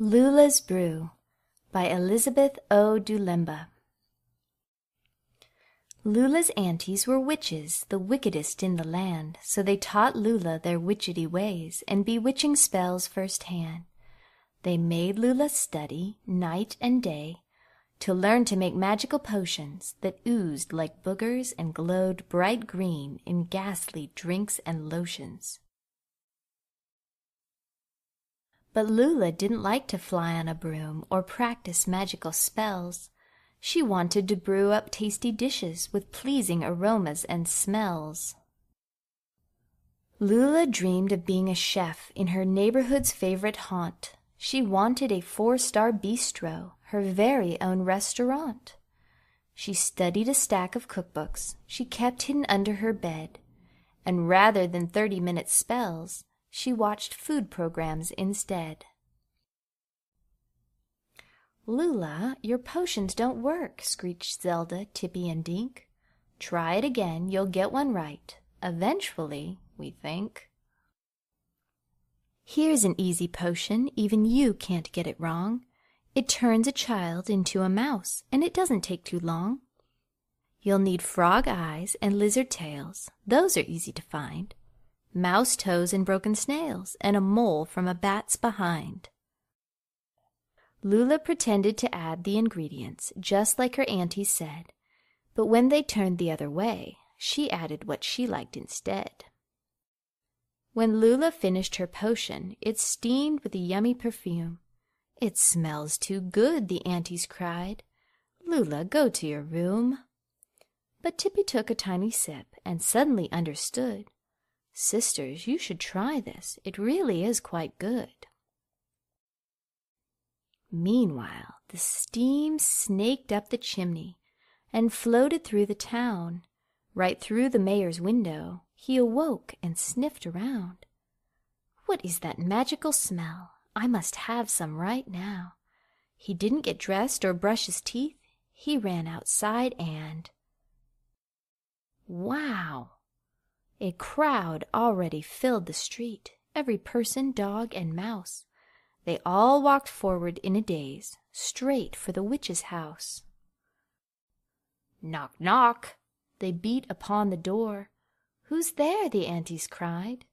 Lula's Brew by Elizabeth O. Dulemba. Lula's aunties were witches, the wickedest in the land, so they taught Lula their witchetty ways and bewitching spells firsthand. They made Lula study night and day to learn to make magical potions that oozed like boogers and glowed bright green in ghastly drinks and lotions. But Lula didn't like to fly on a broom or practice magical spells. She wanted to brew up tasty dishes with pleasing aromas and smells. Lula dreamed of being a chef in her neighborhood's favorite haunt. She wanted a 4-star bistro, her very own restaurant. She studied a stack of cookbooks she kept hidden under her bed, and rather than 30-minute spells, she watched food programs instead. "Lula, your potions don't work," screeched Zelda, Tippy, and Dink. "Try it again, you'll get one right. Eventually, we think." "Here's an easy potion, even you can't get it wrong. It turns a child into a mouse, and it doesn't take too long. You'll need frog eyes and lizard tails, those are easy to find. Mouse toes and broken snails, and a mole from a bat's behind." Lula pretended to add the ingredients, just like her aunties said, but when they turned the other way, she added what she liked instead. When Lula finished her potion, it steamed with a yummy perfume. "It smells too good," the aunties cried. "Lula, go to your room." But Tippy took a tiny sip and suddenly understood. "Sisters, you should try this. It really is quite good." Meanwhile, the steam snaked up the chimney and floated through the town. Right through the mayor's window, he awoke and sniffed around. "What is that magical smell? I must have some right now." He didn't get dressed or brush his teeth. He ran outside and... Wow! A crowd already filled the street, every person, dog, and mouse. They all walked forward in a daze, straight for the witch's house. "Knock, knock!" They beat upon the door. "Who's there?" the aunties cried.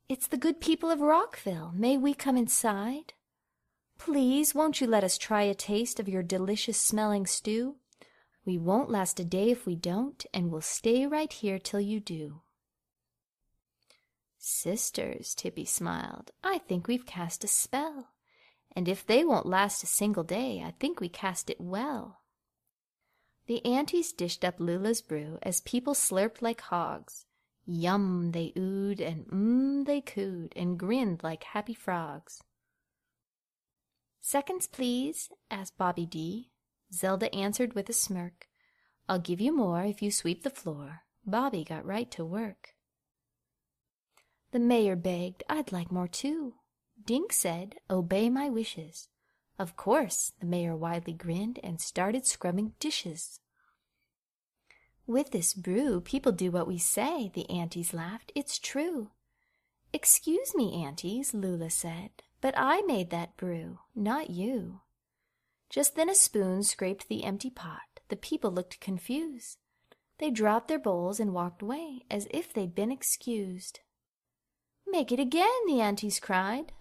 "It's the good people of Rockville. May we come inside? Please, won't you let us try a taste of your delicious-smelling stew? We won't last a day if we don't, and we'll stay right here till you do." "Sisters," Tippy smiled, "I think we've cast a spell, and if they won't last a single day, I think we cast it well." The aunties dished up Lula's brew as people slurped like hogs. Yum they oohed, and they cooed, and grinned like happy frogs. "Seconds, please?" asked Bobby D. Zelda answered with a smirk. "I'll give you more if you sweep the floor." Bobby got right to work. The mayor begged, "I'd like more too." Dink said, "Obey my wishes." Of course, the mayor widely grinned and started scrubbing dishes. "With this brew, people do what we say," the aunties laughed. "It's true." "Excuse me, aunties," Lula said, "but I made that brew, not you." Just then a spoon scraped the empty pot. The people looked confused. They dropped their bowls and walked away as if they'd been excused. "Make it again," the aunties cried.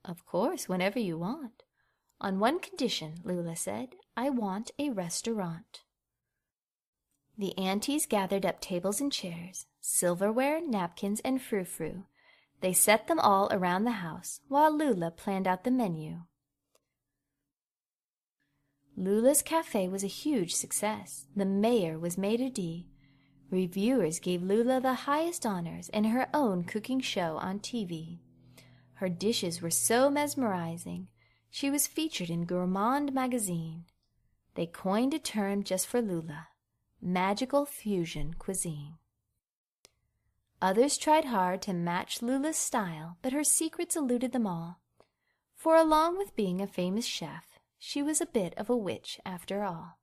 "Of course, whenever you want. On one condition," Lula said. "I want a restaurant." The aunties gathered up tables and chairs, silverware, napkins, and frou-frou. They set them all around the house, while Lula planned out the menu. Lula's cafe was a huge success. The mayor was maitre d'. Reviewers gave Lula the highest honors and her own cooking show on TV. Her dishes were so mesmerizing, she was featured in Gourmand magazine. They coined a term just for Lula, magical fusion cuisine. Others tried hard to match Lula's style, but her secrets eluded them all. For along with being a famous chef, she was a bit of a witch after all.